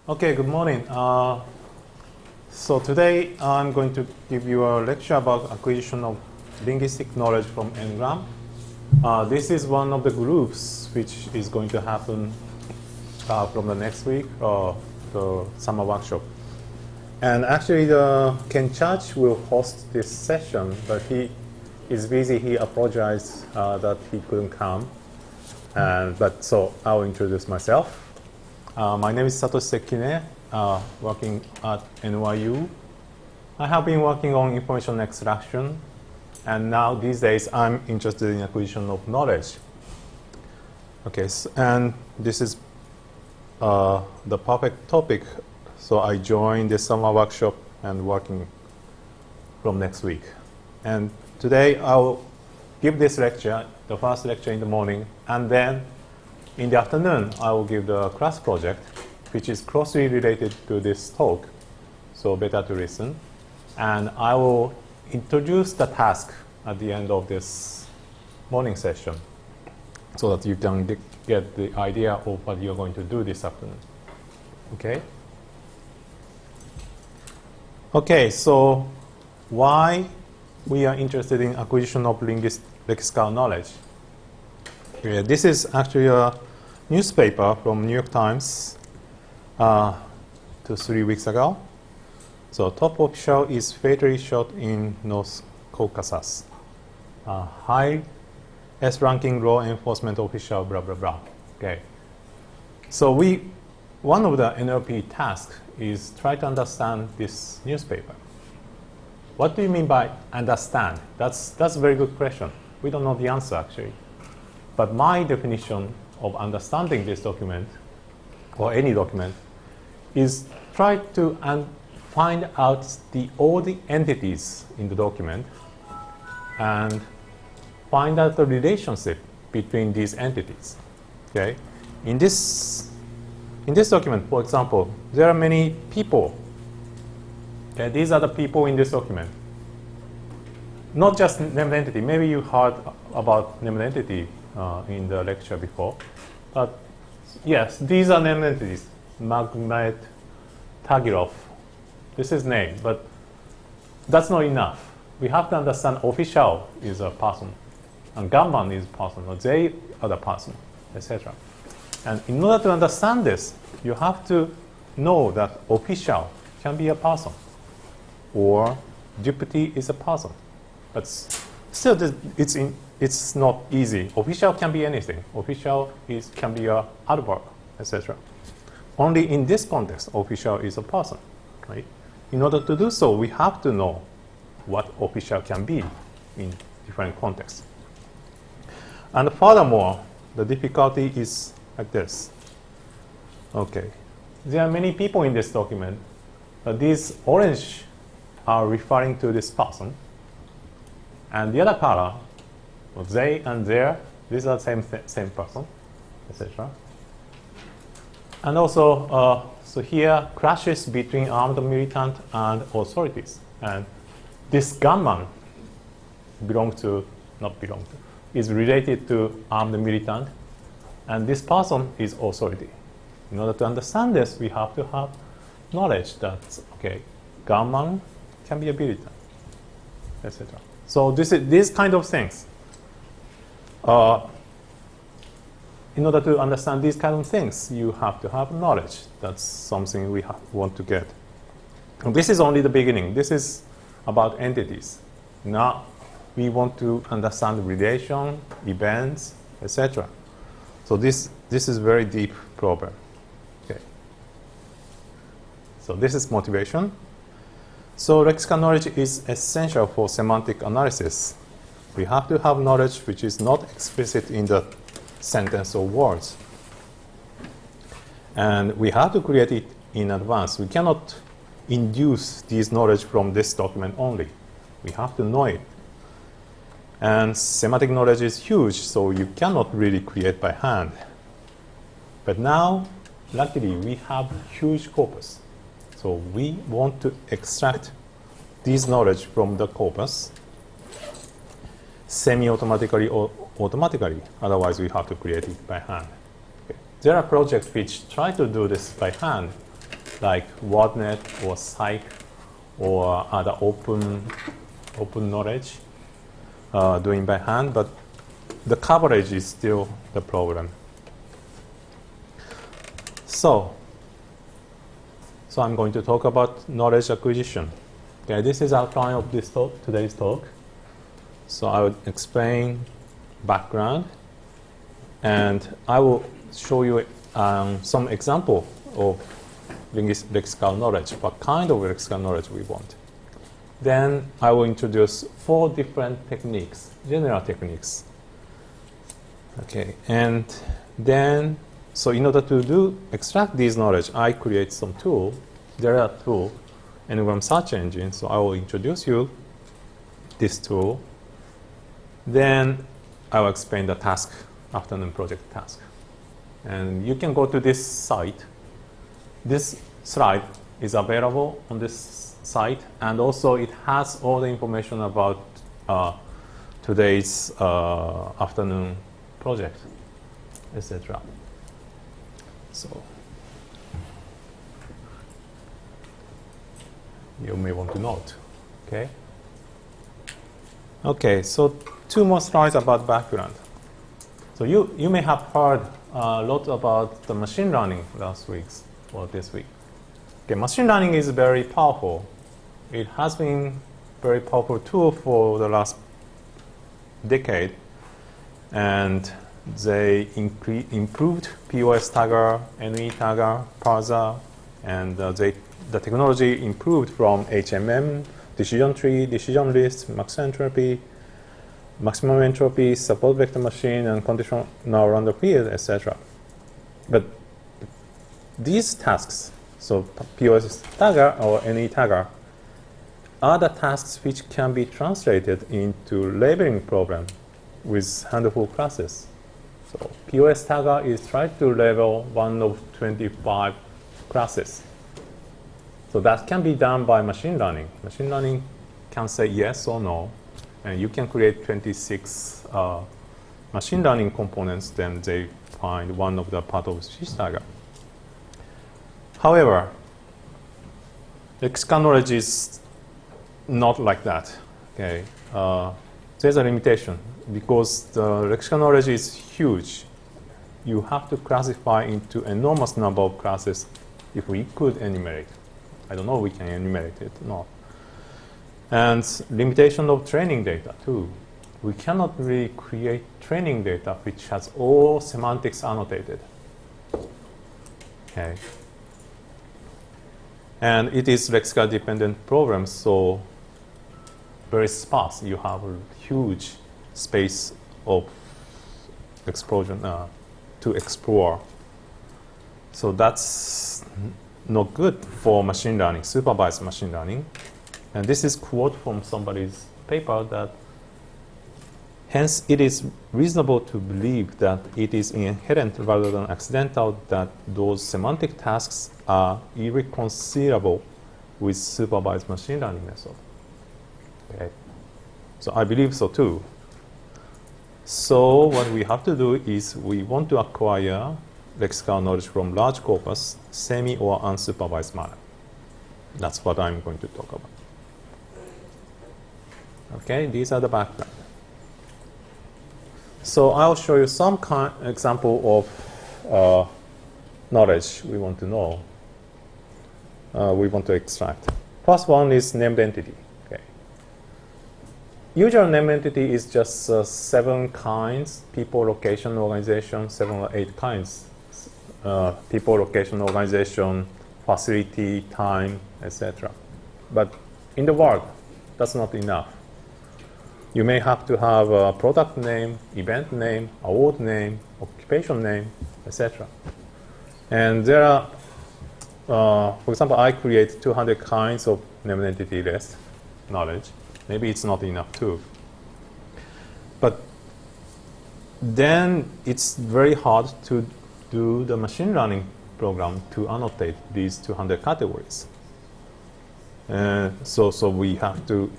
Okay, good morning. So today I'm going to give you a lecture about acquisition of linguistic knowledge from Ngram. This is one of the groups which is going to happen from the next week, the summer workshop. And actually, Ken Church will host this session, but he is busy. He apologized that he couldn't come. But so I'll introduce myself. My name is Satoshi Sekine, working at NYU. I have been working on information extraction, and now these days I'm interested in acquisition of knowledge. Okay, and this is the perfect topic. So I joined the summer workshop and working from next week. And today I'll give this lecture, the first lecture in the morning, and then in the afternoon, I will give the class project, which is closely related to this talk, so better to listen. And I will introduce the task at the end of this morning session so that you can get the idea of what you're going to do this afternoon. Okay? Okay, so why we are interested in acquisition of lexical knowledge? Okay, this is actually a newspaper from New York Times 3 weeks ago. So top official is fatally shot in North Caucasus. Highest ranking law enforcement official, blah, blah, blah. Okay. So one of the NLP tasks is try to understand this newspaper. What do you mean by understand? That's a very good question. We don't know the answer, actually. But my definition of understanding this document, or any document, is try to find out all the entities in the document and find out the relationship between these entities. Okay? In this document, for example, there are many people. Okay? These are the people in this document. Not just named entity. Maybe you heard about named entity in the lecture before. But yes, these are named entities. Magmet, Tagirov. This is name, but that's not enough. We have to understand official is a person, and gunman is a person, or they are the person, etc. And in order to understand this, you have to know that official can be a person, or deputy is a person. But still, it's not easy. Official can be anything. Official can be an adverb, etc. Only in this context, official is a person, right? In order to do so, we have to know what official can be in different contexts. And furthermore, the difficulty is like this. Okay, there are many people in this document. These orange are referring to this person. And the other color, they and their, these are the same person, etc. And also, so here, clashes between armed militant and authorities. And this gunman is related to armed militant, and this person is authority. In order to understand this, we have to have knowledge that, okay, gunman can be a militant, etc. So these kind of things. In order to understand these kind of things, you have to have knowledge. That's something we want to get. And this is only the beginning. This is about entities. Now we want to understand relation, events, etc. So this is very deep problem. Okay. So this is motivation. So lexical knowledge is essential for semantic analysis. We have to have knowledge which is not explicit in the sentence or words. And we have to create it in advance. We cannot induce this knowledge from this document only. We have to know it. And semantic knowledge is huge, so you cannot really create by hand. But now, luckily, we have huge corpus. So we want to extract this knowledge from the corpus semi-automatically or automatically. Otherwise, we have to create it by hand. Okay. There are projects which try to do this by hand, like WordNet or Psych or other open knowledge doing by hand, but the coverage is still the problem. So I'm going to talk about knowledge acquisition. Okay, this is outline of this talk, today's talk. So I will explain background, and I will show you some example of lexical knowledge, what kind of lexical knowledge we want. Then I will introduce 4 different techniques, general techniques. Okay, and then, so in order to extract these knowledge, I create some tool. There are tool, Ngram search engine, so I will introduce you this tool. Then I will explain the task, afternoon project task. And you can go to this site. This slide is available on this site, and also it has all the information about today's afternoon project, etc. So you may want to note. Okay. Okay. So 2 more slides about background. So you may have heard a lot about the machine learning last week or this week. Okay, machine learning is very powerful. It has been very powerful tool for the last decade, and they improved POS tagger, NE tagger, parser, and the technology improved from HMM, decision tree, decision list, max entropy, maximum entropy, support vector machine, and conditional random field, etc. But these tasks, so POS tagger or NE tagger, are the tasks which can be translated into labeling problem with handful classes. So POS tagger is trying to label 1 of 25 classes. So that can be done by machine learning. Machine learning can say yes or no, and you can create 26 machine learning components, then they find one of the part of speech tagger. However, lexical knowledge is not like that. Okay, there's a limitation because the lexical knowledge is huge. You have to classify into enormous number of classes if we could enumerate. I don't know if we can enumerate it or not. And limitation of training data too. We cannot really create training data which has all semantics annotated. Okay. And it is lexical dependent problem, so very sparse. You have a huge space of explosion to explore. So that's not good for machine learning, supervised machine learning. And this is quote from somebody's paper that hence it is reasonable to believe that it is inherent rather than accidental that those semantic tasks are irreconcilable with supervised machine learning method. Okay. So I believe so too. So what we have to do is we want to acquire lexical knowledge from large corpus, semi or unsupervised manner. That's what I'm going to talk about. Okay, these are the background. So I'll show you some example of knowledge we want to know, we want to extract. First one is named entity. Okay. Usual named entity is just 7 kinds, people, location, organization, 7 or 8 kinds. People, location, organization, facility, time, etc. But in the world, that's not enough. You may have to have a product name, event name, award name, occupation name, etc. And there are, for example, I create 200 kinds of named entity list knowledge. Maybe it's not enough too. But then it's very hard to do the machine learning program to annotate these 200 categories. So we have to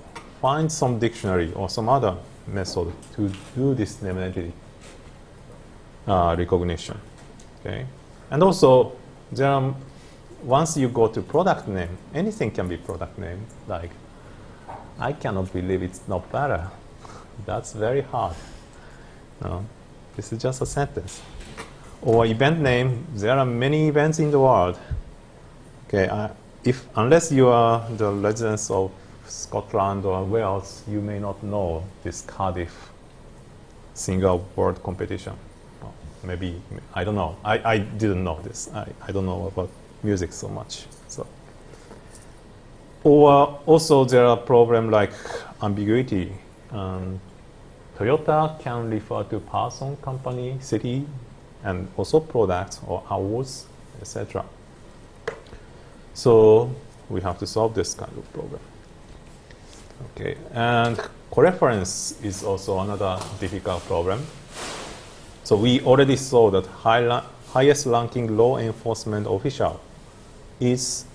find some dictionary or some other method to do this named entity recognition. Okay, and also there are once you go to product name, anything can be product name. Like, I cannot believe it's not better. That's very hard. No, this is just a sentence. Or event name, there are many events in the world. Okay, unless you are the residents of Scotland or Wales, you may not know this Cardiff single word competition. Well, maybe, I don't know. I didn't know this. I don't know about music so much. So, or also there are problems like ambiguity. Toyota can refer to person, company, city, and also products or awards, etc. So we have to solve this kind of problem. Okay, and coreference is also another difficult problem. So we already saw that highest ranking law enforcement official is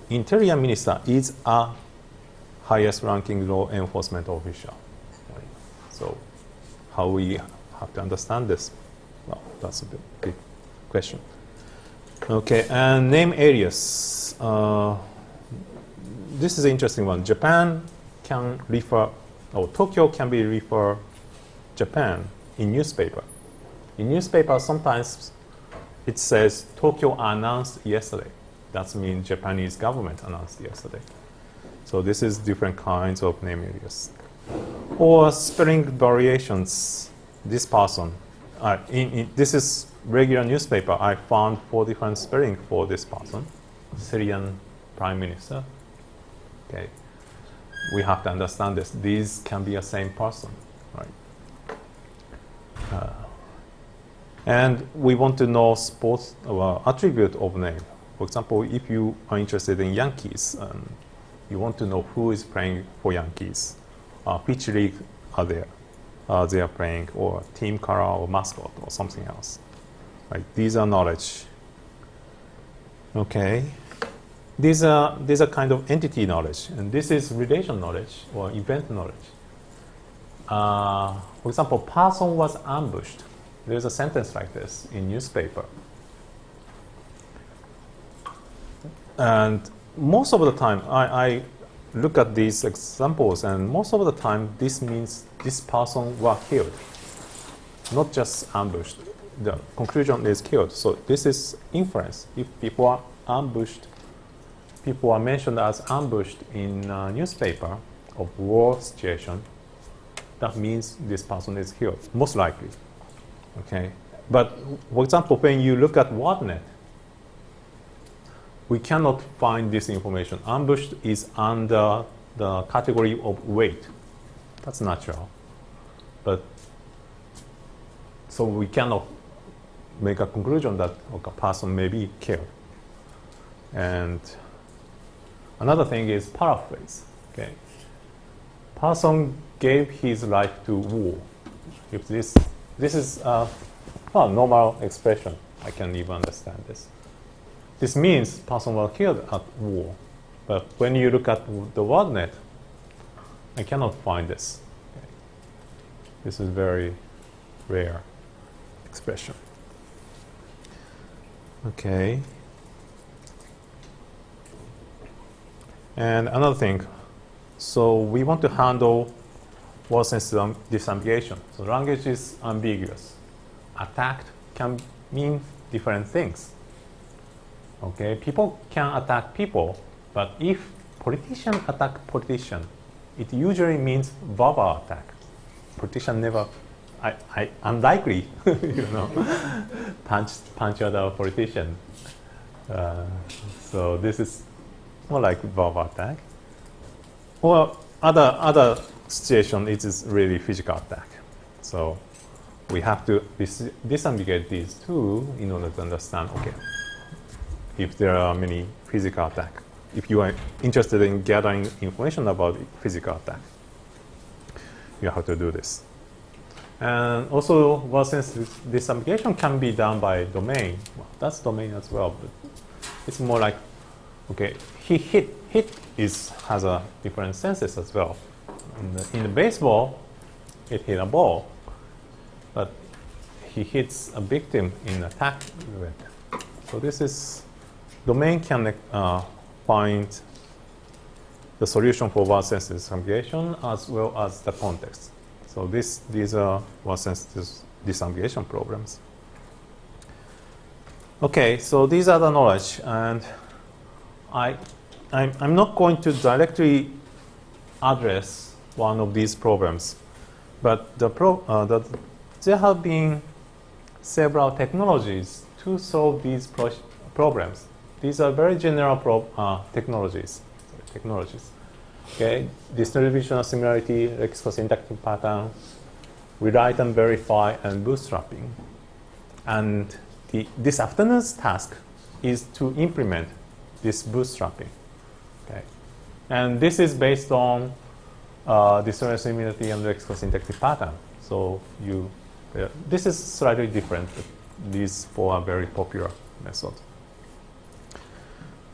interior minister is a highest ranking law enforcement official. Right? So how we have to understand this? Well, that's a big question. Okay, and name areas. This is an interesting one. Japan can refer, or Tokyo can be refer Japan in newspaper. In newspaper, sometimes it says Tokyo announced yesterday. That means Japanese government announced yesterday. So this is different kinds of name areas. Or spelling variations. This person, this is regular newspaper. I found 4 different spelling for this person, Syrian prime minister. Okay, we have to understand this. These can be a same person, right? And we want to know sports attribute of name. For example, if you are interested in Yankees, you want to know who is playing for Yankees, which league are they are playing, or team color or mascot or something else. Right? These are knowledge. Okay. These are kind of entity knowledge, and this is relation knowledge or event knowledge. For example, person was ambushed. There's a sentence like this in newspaper. And most of the time, I look at these examples, and most of the time, this means this person was killed, not just ambushed. The conclusion is killed. So this is inference. If people are ambushed, people are mentioned as ambushed in a newspaper of war situation, that means this person is killed, most likely. Okay, but for example, when you look at WordNet, we cannot find this information. Ambushed is under the category of weight. That's natural. But so we cannot make a conclusion that a person may be killed. And another thing is paraphrase. Okay, person gave his life to war. If this is a normal expression, I can even understand this. This means person was killed at war. But when you look at the WordNet, I cannot find this. Okay. This is very rare expression. Okay. And another thing, so we want to handle word sense disambiguation. So language is ambiguous. Attacked can mean different things. Okay, people can attack people, but if politician attack politician, it usually means verbal attack. Politician never, unlikely, punch other politician. So this is more like verbal attack. Or other situation, it is really physical attack. So we have to disambiguate these two in order to understand, okay, if there are many physical attacks. If you are interested in gathering information about physical attack, you have to do this. And also, word sense disambiguation can be done by domain. Well, that's domain as well, but it's more like, okay, he hit has a different senses as well. In the baseball, it hit a ball, but he hits a victim in an attack event. So this is domain can find the solution for word-sensitive disambiguation as well as the context. So these are word-sensitive disambiguation problems. Okay, so these are the knowledge, and I'm not going to directly address one of these problems, but there have been several technologies to solve these problems. These are very general technologies. Okay, distributional similarity, lexical syntactic pattern, rewrite and verify, and bootstrapping. And this afternoon's task is to implement this bootstrapping. Okay, and this is based on distributional similarity and lexical syntactic pattern. So this is slightly different. These four are very popular methods.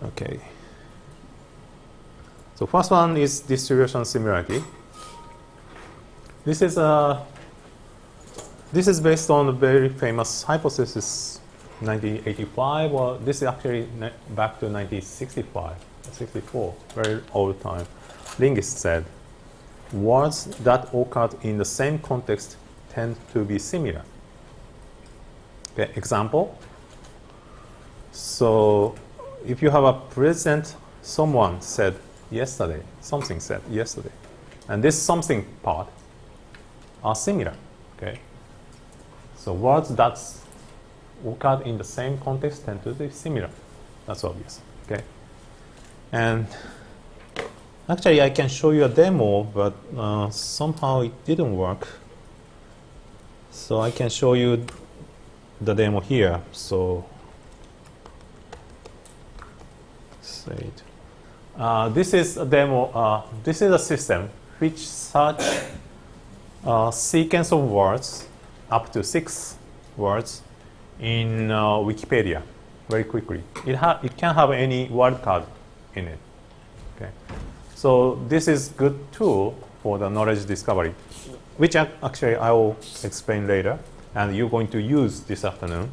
Okay. So first one is distribution similarity. This is based on a very famous hypothesis, 1985, or this is actually back to 1964, very old time. Linguists said, words that occurred in the same context tend to be similar. Okay, example. So if you have a present, someone said yesterday, something said yesterday, and this something part are similar. Okay, so words that occurred in the same context tend to be similar. That's obvious. Okay, and actually I can show you a demo, but somehow it didn't work. So I can show you the demo here. So say it. This is a demo. This is a system which search sequence of words up to 6 words in Wikipedia very quickly. It can have any wildcard in it. Okay, so this is good tool for the knowledge discovery, which actually I will explain later, and you're going to use this afternoon.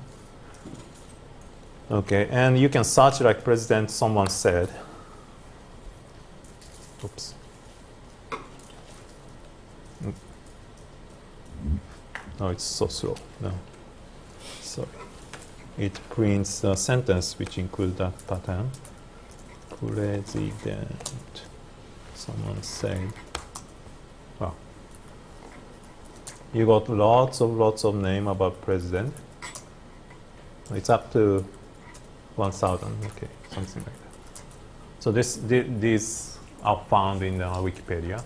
Okay, and you can search like president, someone said. Oops. Oh, it's so slow. No, sorry. It prints a sentence which includes that pattern. President, someone said. Wow. You got lots of name about president. It's up to 1,000. Okay, something like that. So these are found in Wikipedia,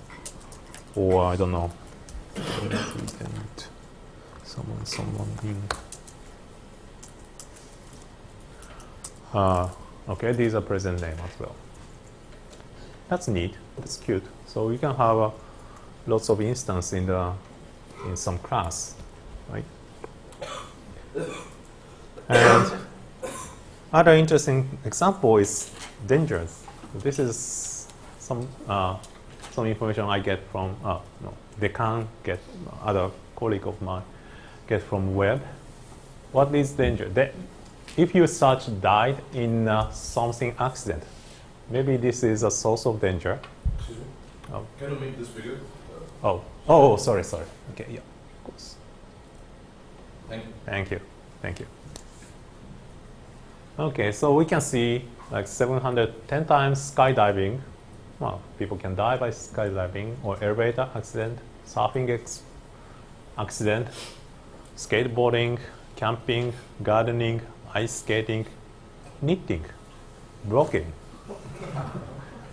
or I don't know. President, someone in. Okay, these are present name as well. That's neat. That's cute. So you can have lots of instance in some class, right? And other interesting example is dangerous. This is some information I get from they can't get other colleague of mine get from web. What is danger? If you search died in something accident, maybe this is a source of danger. Excuse me? Oh. Can you make this bigger? Oh, sorry. Okay, yeah, of course. Thank you. Thank you. Okay, so we can see like 710 times skydiving. Well, people can die by skydiving, or elevator accident, surfing accident, skateboarding, camping, gardening, ice skating, knitting, blocking.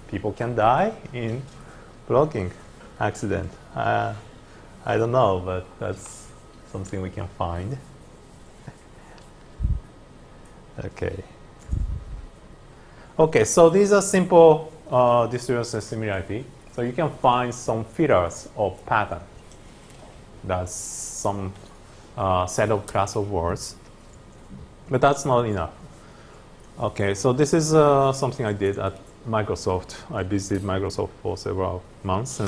People can die in blocking accident. I don't know, but that's something we can find. Okay, so these are simple distribution similarity. So you can find some filters of pattern. That's some set of class of words. But that's not enough. Okay, so this is something I did at Microsoft. I visited Microsoft for several months,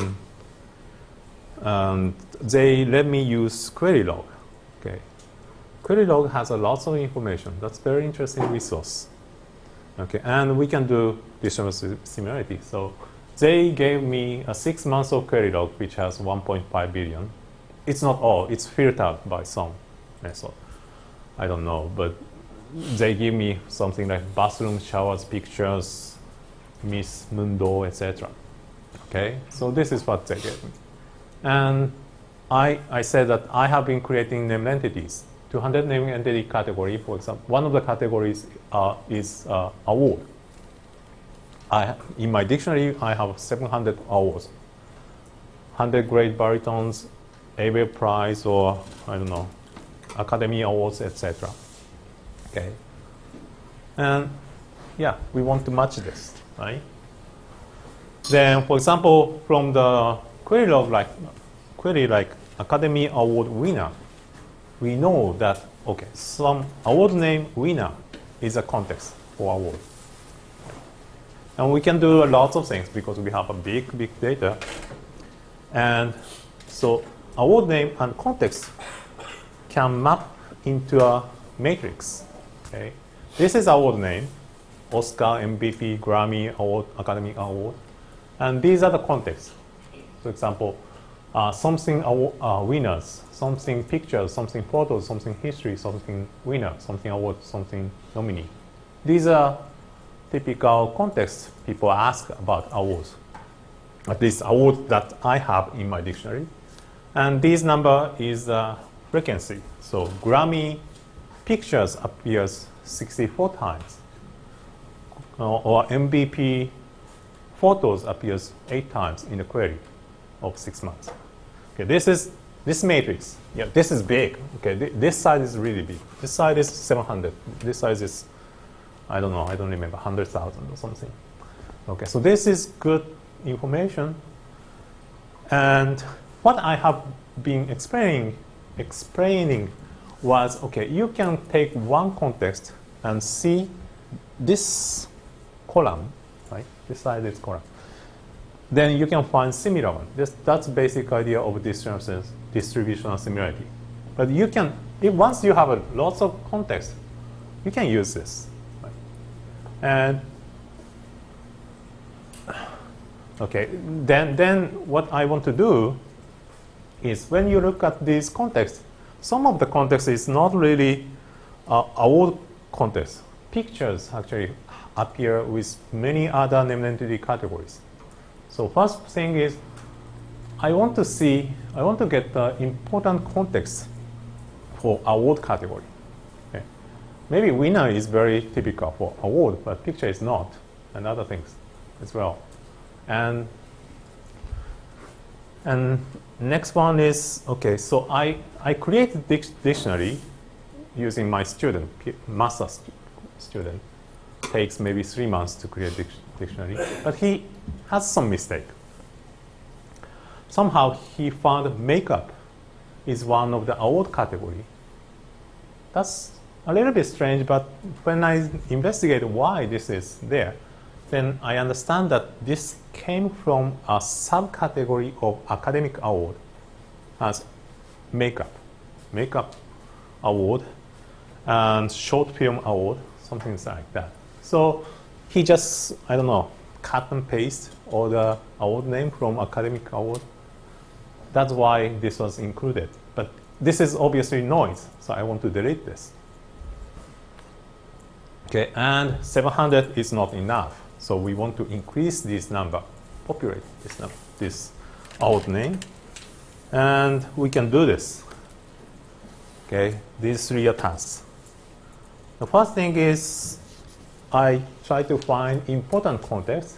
and they let me use query log. Okay, query log has a lots of information. That's very interesting resource. Okay, and we can do distribution similarity. So they gave me a 6 months of query log, which has 1.5 billion. It's not all. It's filtered by some method. I don't know, but they give me something like bathroom showers, pictures, Miss Mundo, etc. Okay, so this is what they gave me. And I said that I have been creating named entities, 200 naming entity category, for example. One of the categories is award. In my dictionary, I have 700 awards. 100 great baritones, Abel Prize, or I don't know, Academy Awards, etc. Okay. And yeah, we want to match this, right? Then, for example, from the query log, query like Academy Award winner, we know that, okay, some award name winner is a context for award. And we can do a lot of things because we have a big data. And so award name and context can map into a matrix. Okay? This is award name, Oscar, MVP, Grammy Award, Academy Award. And these are the contexts. For example, something winners, something pictures, something photos, something history, something winner, something award, something nominee. These are typical contexts people ask about awards. At least awards that I have in my dictionary. And this number is frequency. So Grammy pictures appears 64 times. Or MVP photos appears 8 times in the query of 6 months. Okay, this matrix. Yeah, this is big. Okay, this side is really big. This side is 700. This side is, I don't know, I don't remember, 100,000 or something. Okay, so this is good information. And what I have been explaining was, okay, you can take one context and see this column, right? This side is column. Then you can find similar one. That's basic idea of distributional similarity. But you can, once you have lots of context, you can use this. Right? And okay, then what I want to do is when you look at these contexts, some of the context is not really award context. Pictures actually appear with many other named entity categories. So first thing is, I want to get the important context for award category. Okay. Maybe winner is very typical for award, but picture is not, and other things as well. And next one is, okay, so I created dictionary using my student, master student. Takes maybe 3 months to create dictionary, but he has some mistake. Somehow he found makeup is one of the award category. That's a little bit strange, but when I investigate why this is there, then I understand that this came from a subcategory of academic award as makeup award and short film award, something like that. So he just, I don't know, cut and paste all the award name from academic award. That's why this was included. But this is obviously noise, so I want to delete this. Okay, and 700 is not enough. So we want to increase this number, populate this number, this award name. And we can do this. Okay, these 3 are tasks. The first thing is I try to find important context.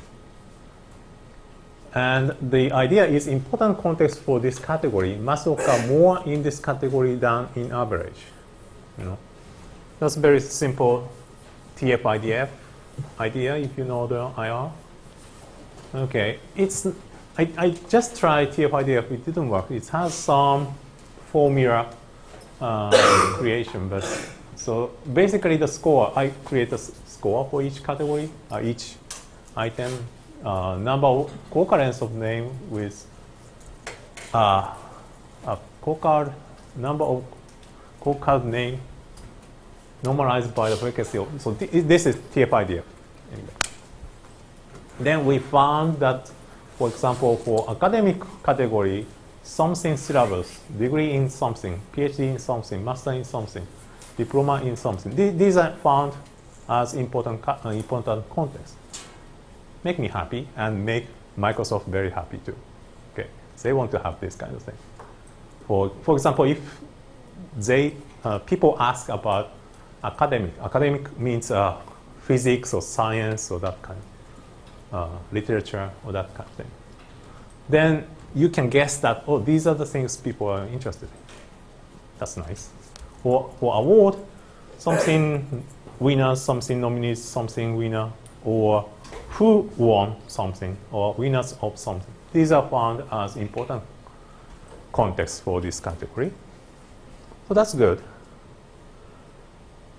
And the idea is important context for this category must occur more in this category than in average. You know, that's very simple TF-IDF idea, if you know the IR. Okay, I just tried TF-IDF, it didn't work. It has some formula creation, but so basically the score, I create a score for each category, each item, number of co-occurrence of name with a co-card, number of co-card name normalized by the frequency of, so this is TF idea. Anyway. Then we found that, for example, for academic category, something syllabus, degree in something, PhD in something, master in something, diploma in something. These are found as important context. Make me happy and make Microsoft very happy too. Okay, they want to have this kind of thing. For example, if people ask about academic means physics or science or that kind, literature or that kind of thing, then you can guess that, oh, these are the things people are interested in. That's nice. For award, something winner, something nominees, something winner, or who won something, or winners of something. These are found as important context for this category. So that's good.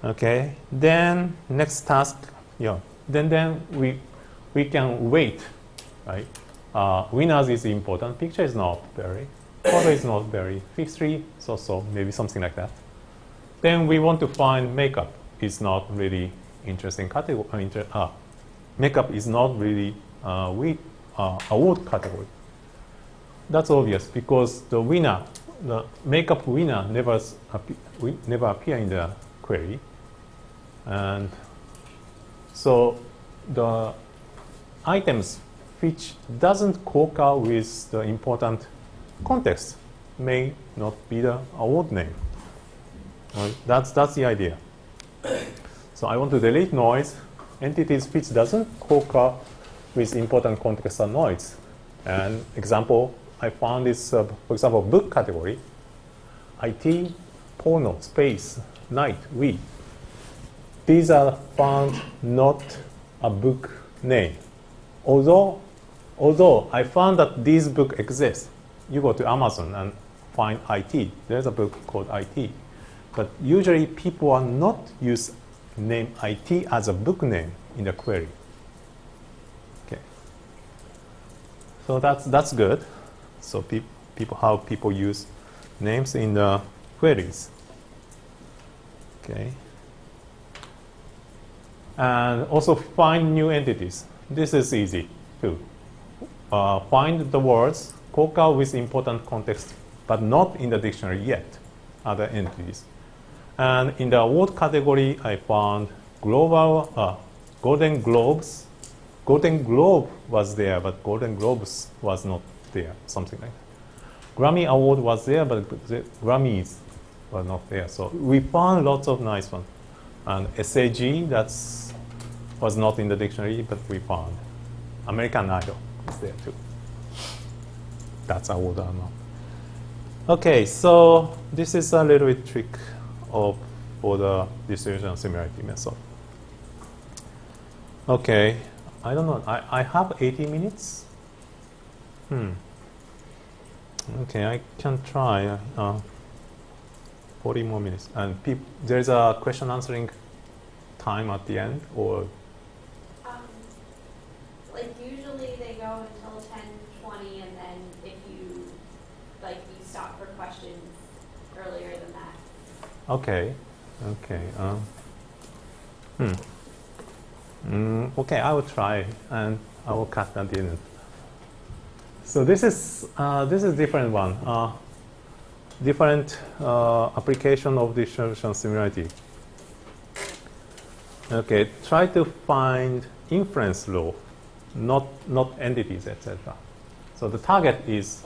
Okay, then next task, yeah. Then we can weight, right? Winners is important. Picture is not very. Photo is not very. History, so maybe something like that. Then we want to find makeup. It's not really interesting category. Makeup is not really award category. That's obvious because the winner, the makeup winner, never appear in the query, and so the items which doesn't co-occur with the important context may not be the award name. Right? That's the idea. So I want to delete noise. Entities which doesn't co-occur with important context are noise. And example, I found this, for example, book category. IT, porno, space, night, we. These are found not a book name. Although I found that these books exist. You go to Amazon and find IT. There's a book called IT. But usually people are not use name IT as a book name in the query. Okay. So that's good. So how people use names in the queries. Okay. And also find new entities. This is easy too. Find the words co-occur with important context, but not in the dictionary yet, other entities. And in the award category, I found Golden Globes. Golden Globe was there, but Golden Globes was not there, something like that. Grammy Award was there, but the Grammys were not there. So we found lots of nice ones. And SAG, was not in the dictionary, but we found. American Idol is there too. That's award or not. Okay, so this is a little bit trick for the distribution similarity method. Okay, I don't know. I have 80 minutes. Okay, I can try 40 more minutes. And there's a question answering time at the end, or? Like usually they go until 10:20, and then if you stop for questions earlier than that. Okay. Okay, I will try, and I will cut at the end. So this is different one. Different application of distribution similarity. Okay, try to find inference law, not entities, etc. So the target is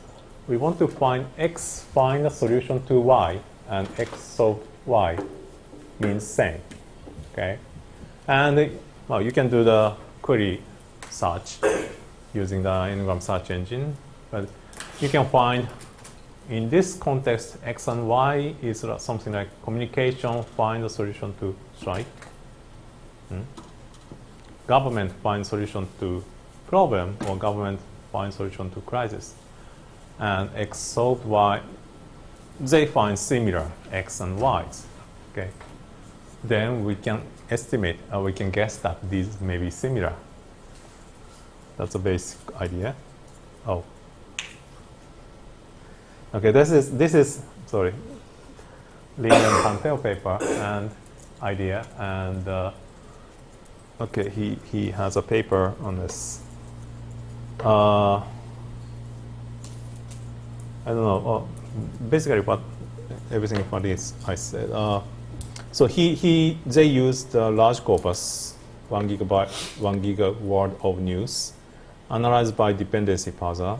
we want to find X, find a solution to Y, and X solved Y means same. Okay, and well, you can do the query search using the Ngram search engine, but you can find in this context X and Y is something like communication, find a solution to strike. Government find solution to problem, or government find solution to crisis. And X solved Y, they find similar X and Y's. Okay. Then we can estimate, we can guess that these may be similar. That's a basic idea. Oh. Okay, this is sorry, Lin and Panteo paper, and idea, and okay, he has a paper on this. I don't know. Basically, everything what is I said. So they used the large corpus, 1 giga word of news, analyzed by dependency parser.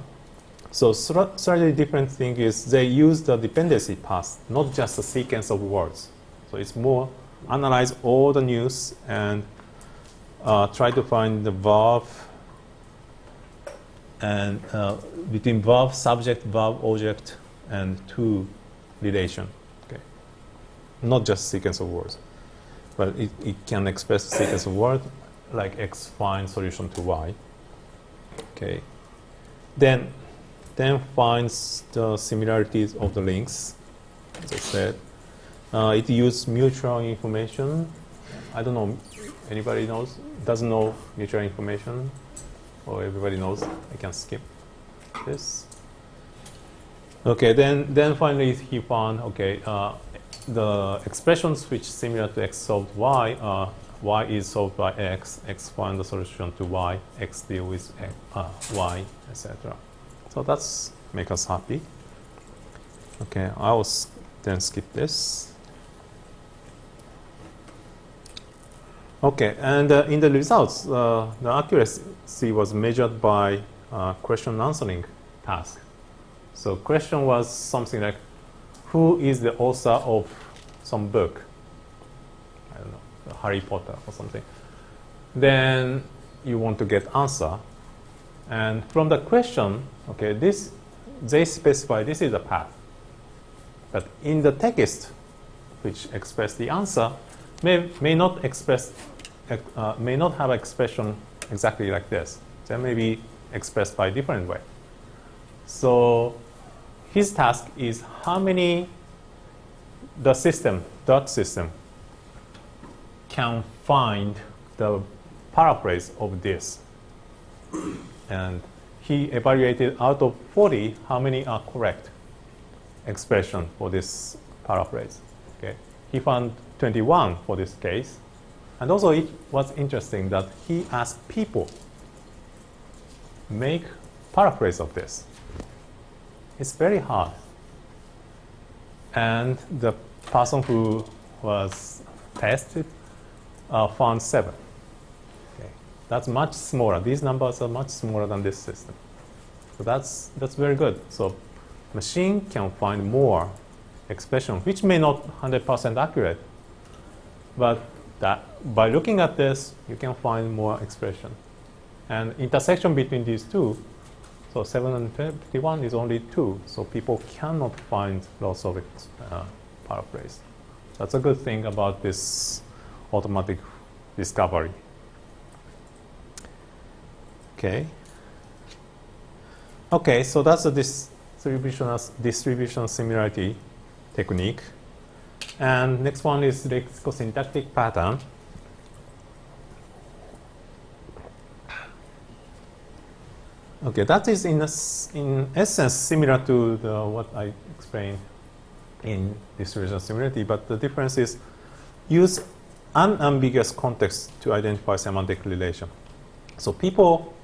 So slightly different thing is they use the dependency path, not just a sequence of words. So it's more analyze all the news and try to find the verb and between verb, subject, verb, object, and to relation. Okay, not just sequence of words, but it can express sequence of words like X find solution to Y. Okay, then finds the similarities of the links. As I said, it uses mutual information. I don't know. Anybody knows? Doesn't know mutual information? Or everybody knows? I can skip this. Okay. Then finally he found the expressions which similar to X solved Y. Y is solved by X. X find the solution to Y. X deal with Y, etc. So that's make us happy. Okay, I will then skip this. Okay, and in the results, the accuracy was measured by question answering task. So question was something like, who is the author of some book? I don't know, Harry Potter or something. Then you want to get answer. And from the question, okay, they specify this is a path. But in the text, which express the answer, may not have expression exactly like this. They may be expressed by a different way. So his task is how many the system, dot system, can find the paraphrase of this. And he evaluated out of 40 how many are correct expression for this paraphrase. Okay, he found 21 for this case, and also it was interesting that he asked people make paraphrase of this. It's very hard, and the person who was tested found 7. That's much smaller. These numbers are much smaller than this system. So that's very good. So machine can find more expression, which may not 100% accurate, but that by looking at this, you can find more expression. And intersection between these two, so 7 and 21 is only 2, so people cannot find lots of paraphrase. That's a good thing about this automatic discovery. Okay, so that's the distribution similarity technique. And next one is lexicosyntactic pattern. Okay, that is in essence similar to what I explained in distribution similarity, but the difference is use unambiguous context to identify semantic relation. So people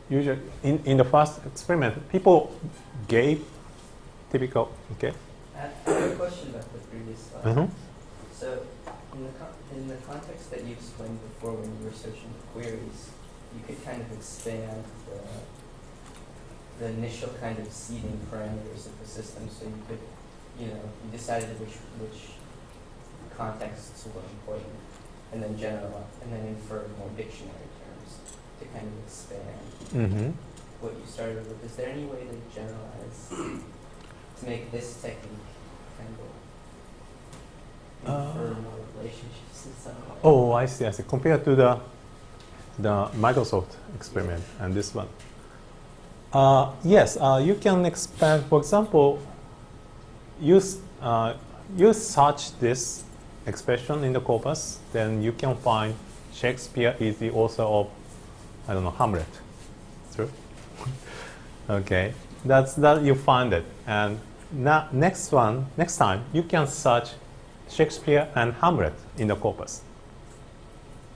usually, in the first experiment, people gave typical, okay? I have a question about the previous slide. Mm-hmm. So in the context that you explained before when you were searching for queries, you could kind of expand the initial kind of seeding parameters of the system, so you could, you decided which contexts were important, and then infer more dictionary terms to kind of expand what you started with. Is there any way to generalize to make this technique kind of infer more relationships in some way? Oh, I see. Compared to the Microsoft experiment and this one. Yes, you can expand. For example, you search this expression in the corpus, then you can find Shakespeare is the author of, I don't know, Hamlet. True? Okay, that you find it, and next time you can search Shakespeare and Hamlet in the corpus,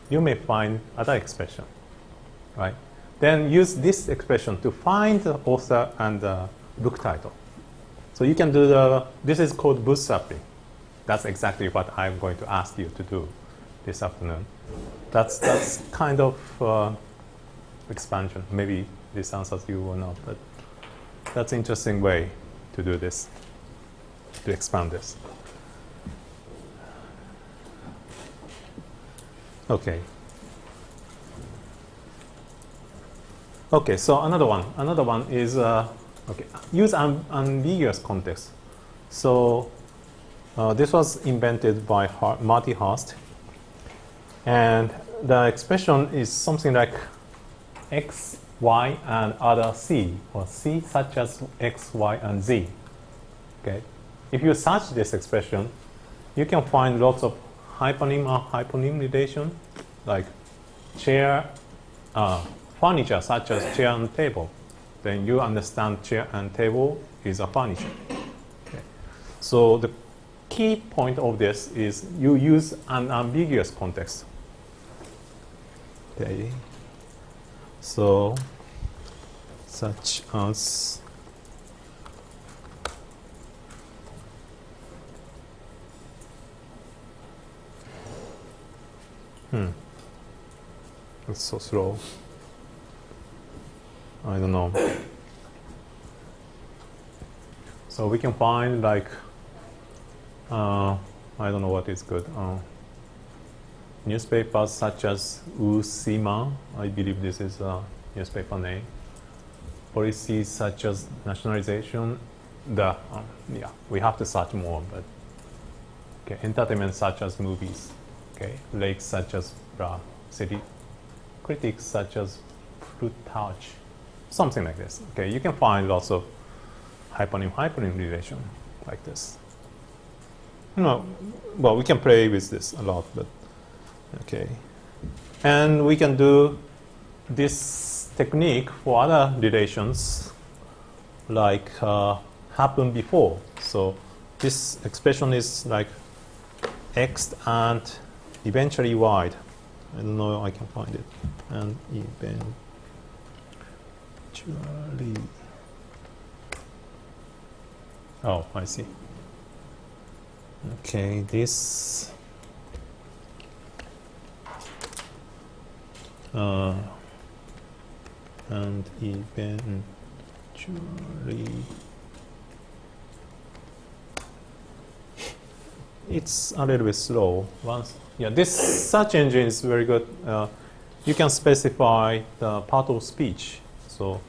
you may find other expression, right? Then use this expression to find the author and the book title. So you can do this is called bootstrapping. That's exactly what I'm going to ask you to do this afternoon. That's kind of expansion. Maybe this answers you or not, but that's an interesting way to do this, to expand this. Okay. Okay, so another one is okay. Use ambiguous context. So this was invented by Marty Hurst, and the expression is something like x, y, and other c, or c such as x, y, and z. Okay, if you search this expression, you can find lots of hyponym or hyponym relation, like chair, furniture such as chair and table. Then you understand chair and table is a furniture. Okay. So the key point of this is you use an ambiguous context. Okay. So such as it's so slow. I don't know. So we can find like I don't know what is good. Newspapers such as Usima, I believe this is a newspaper name. Policies such as nationalization. We have to search more, but okay. Entertainment such as movies. Okay, lakes such as city. Critics such as Plutarch. Something like this. Okay, you can find lots of hyponym relation like this. No, well, we can play with this a lot, but okay. And we can do this technique for other relations, like happened before. So this expression is like x and eventually y. I don't know if I can find it. And eventually. Oh, I see. Okay, this and eventually it's a little bit slow. This search engine is very good. You can specify the part of speech. So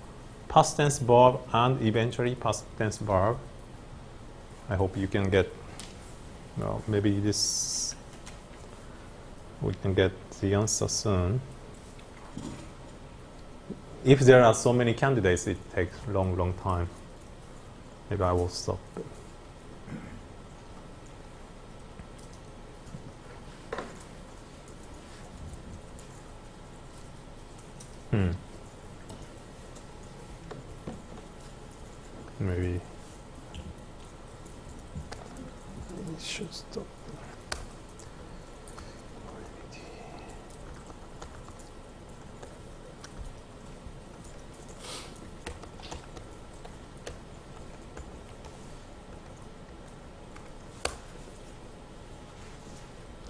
past tense verb and eventually past tense verb. I hope you can get, well, maybe this, we can get the answer soon. If there are so many candidates, it takes a long time. Maybe I will stop. Maybe it should stop.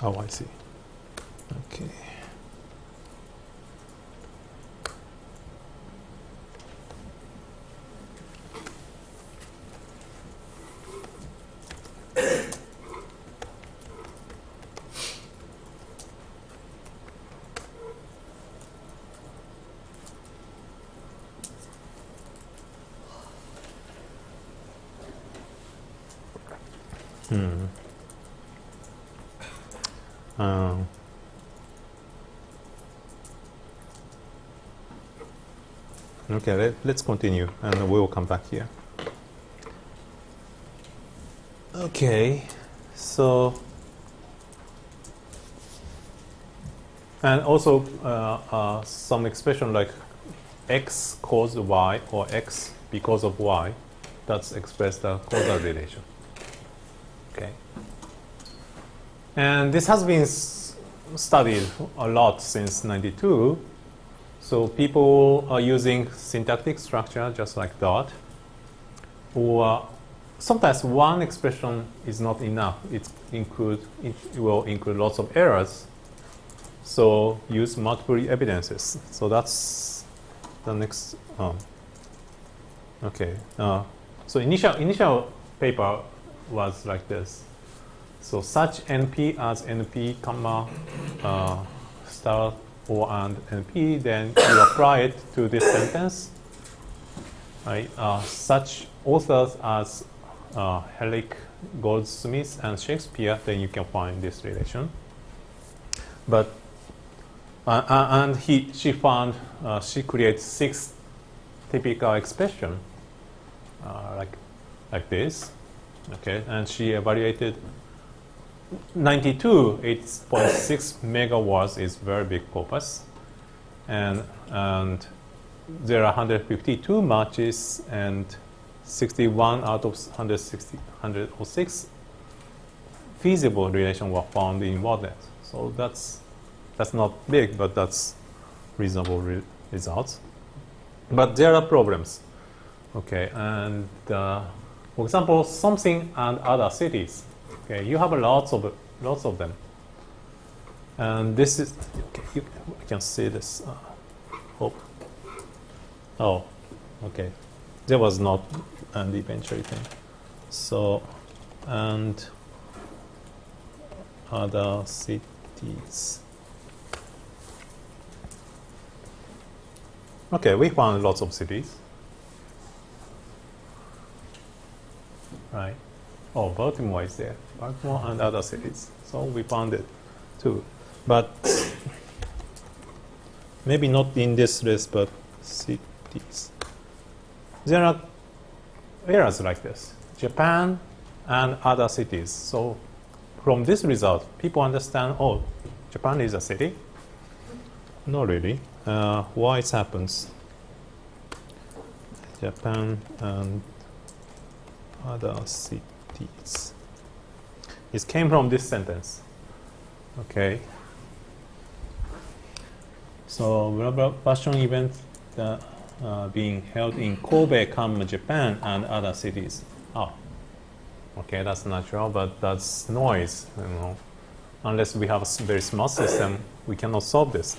Oh, I see. Okay. Okay, let's continue, and we will come back here. Okay, so and also some expression like x caused y or x because of y, that's expressed the causal relation. Okay. And this has been studied a lot since 92. So people are using syntactic structure just like dot. Or sometimes one expression is not enough. It will include lots of errors. So use multiple evidences. So that's the next. Okay. So initial paper was like this. So such NP as NP comma star or and NP, then you apply it to this sentence. Right? Such authors as Herrick, Goldsmith, and Shakespeare, then you can find this relation. But and she found she creates 6 typical expression like this. Okay, and she evaluated 92, 8.6 megawatts is very big corpus, and there are 152 matches, and 61 out of 106 feasible relations were found in WordNet. So that's not big, but that's reasonable results. But there are problems. Okay, and for example, something and other cities. Okay, you have lots of them, and this is okay. I can see this. Hope. Oh, okay. There was not an eventually thing. So, and other cities. Okay, we found lots of cities. Right. Oh, Baltimore is there. Baltimore and other cities. So we found it too. But maybe not in this list, but cities. There are areas like this. Japan and other cities. So from this result, people understand, oh, Japan is a city? Not really. Why it happens? Japan and other cities. It came from this sentence. Okay. So, fashion event being held in Kobe, Japan, and other cities. Oh, okay, that's natural, but that's noise. You know, unless we have a very smart system, we cannot solve this.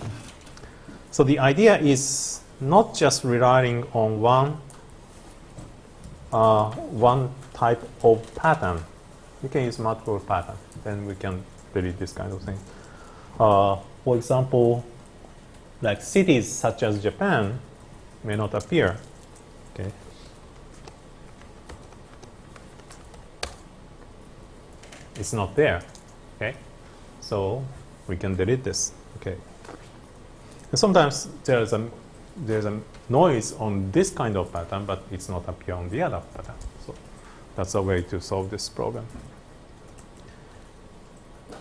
So the idea is not just relying on one type of pattern. We can use multiple patterns. Then we can delete this kind of thing. For example, like cities such as Japan may not appear. Okay. It's not there. Okay. So we can delete this. Okay. And sometimes there's a noise on this kind of pattern, but it's not appear on the other pattern. So that's a way to solve this problem.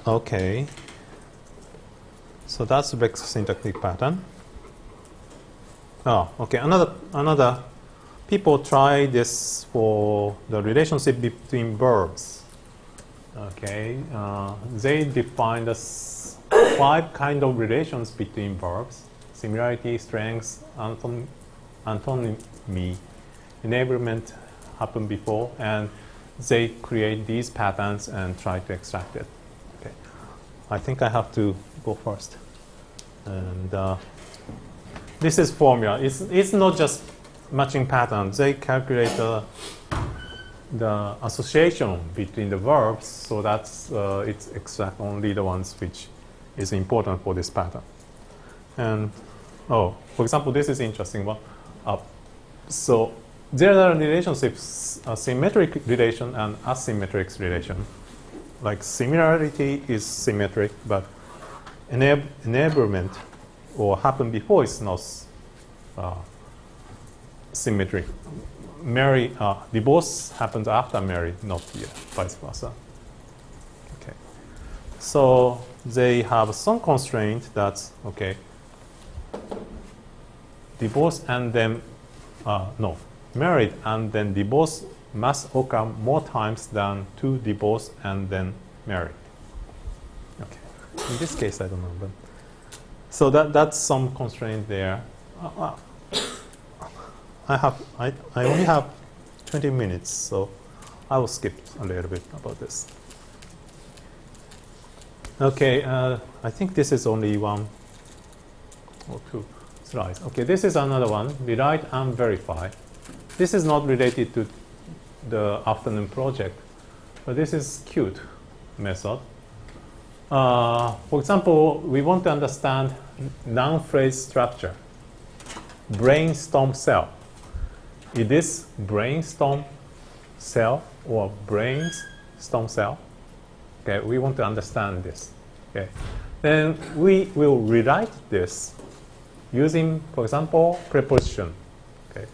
Okay. So that's the syntactic pattern. Oh, okay. Another. People try this for the relationship between verbs. Okay. They define the 5 kind of relations between verbs: similarity, strength, antonymy, enablement happened before, and they create these patterns and try to extract it. Okay. I think I have to go first. And this is formula. It's not just matching patterns. They calculate the association between the verbs, so that's it's extract only the ones which is important for this pattern. And for example, this is interesting one. So there are relationships, symmetric relation and asymmetric relation. Like similarity is symmetric, but enablement or happen before is not symmetric. Divorce happens after marriage, not here, vice versa. Okay. So they have some constraint that's okay. Divorce and then married and then divorce must occur more times than 2 divorce and then married. In this case, I don't know. But so that's some constraint there. I only have 20 minutes, so I will skip a little bit about this. Okay, I think this is only one or two slides. Okay, this is another one, rewrite and verify. This is not related to the afternoon project, but this is cute method. For example, we want to understand noun phrase structure. Brainstorm cell. Is this brainstorm cell or brainstorm cell? Okay, we want to understand this. Okay, then we will rewrite this using, for example, preposition. Okay,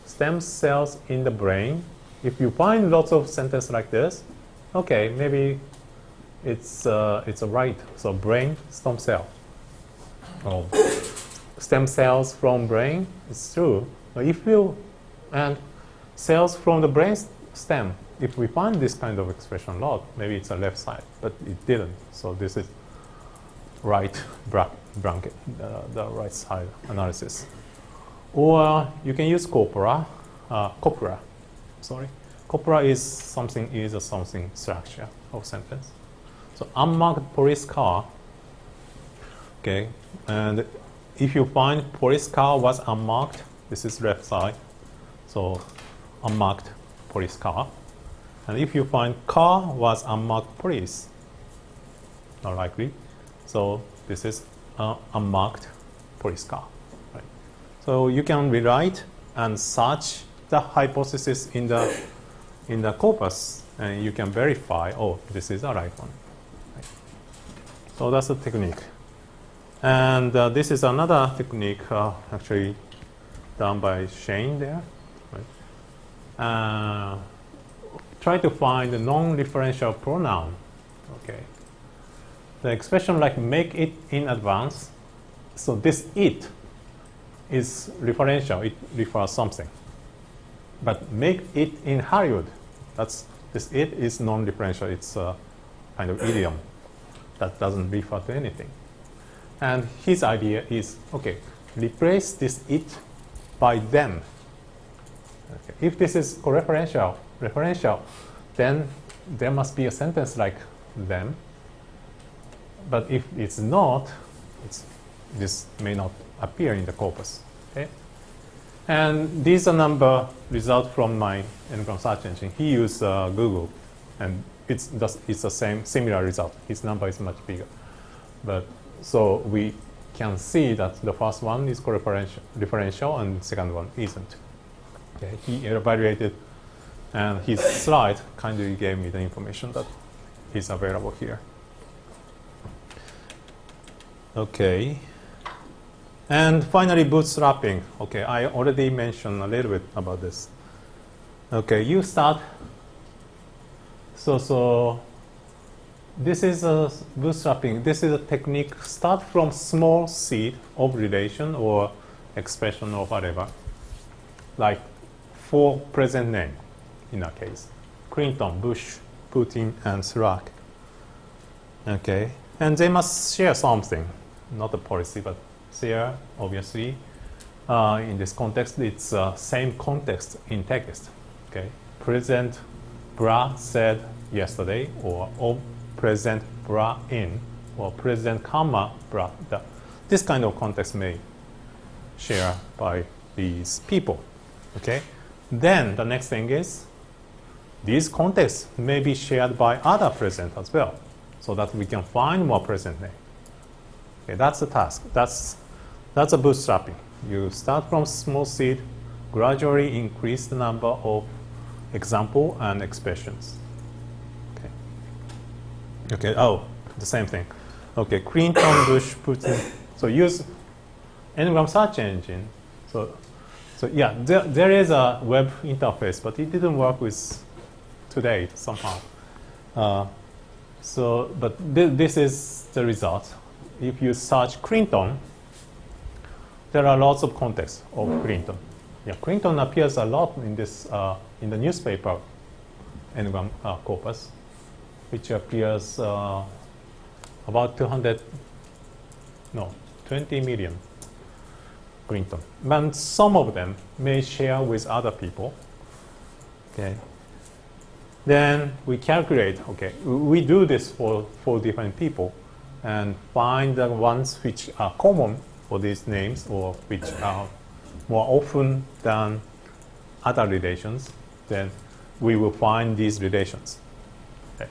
stem cells in the brain. If you find lots of sentences like this, okay, maybe it's a right. So brain stem cell. Oh, stem cells from brain. It's true. But if you and cells from the brain stem. If we find this kind of expression a lot, maybe it's a left side, but it didn't. So this is right bracket, the right side analysis. Or you can use corpora. Corpora is a something structure of sentence. So unmarked police car. Okay, and if you find police car was unmarked, this is left side. So unmarked police car. And if you find car was unmarked police, not likely. So this is unmarked police car. Right? So you can rewrite and search the hypothesis in the corpus, and you can verify, oh, this is the right one. Right? So that's a technique. And this is another technique actually done by Shane there. Right? Try to find the non-referential pronoun. Okay. The expression like make it in advance. So this it is referential. It refers something. But make it in Hollywood. This it is non-referential. It's a kind of idiom that doesn't refer to anything. And his idea is, okay, replace this it by them. Okay. If this is referential, then there must be a sentence like them. But if it's not, this may not appear in the corpus. Okay? And these are number results from my Ngram search engine. He used Google, and it's the same similar result. His number is much bigger. But so we can see that the first one is referential, and the second one isn't. Okay? He evaluated. And his slide kindly gave me the information that is available here. Okay. And finally, bootstrapping. Okay, I already mentioned a little bit about this. Okay, you start. So this is a bootstrapping. This is a technique. Start from small seed of relation or expression or whatever, like for present name. In our case, Clinton, Bush, Putin, and Chirac. Okay, and they must share something, not a policy, but share, obviously. In this context, it's same context in text. Okay, President Bra said yesterday, or President Bra in, or President comma Bra. This kind of context may share by these people. Okay, then the next thing is, these contexts may be shared by other present as well, so that we can find more present name. Okay, that's the task. That's a bootstrapping. You start from small seed, gradually increase the number of example and expressions. Okay. Oh, the same thing. Okay, Clinton, Bush, Putin. So use Ngram search engine. So yeah, there is a web interface, but it didn't work with today somehow. But this is the result. If you search Clinton, there are lots of contexts of Clinton. Yeah, Clinton appears a lot in this in the newspaper Ngram corpus, which appears about 20 million Clinton. But some of them may share with other people. Okay. Then we calculate, okay, we do this for different people and find the ones which are common for these names or which are more often than other relations. Then we will find these relations, okay,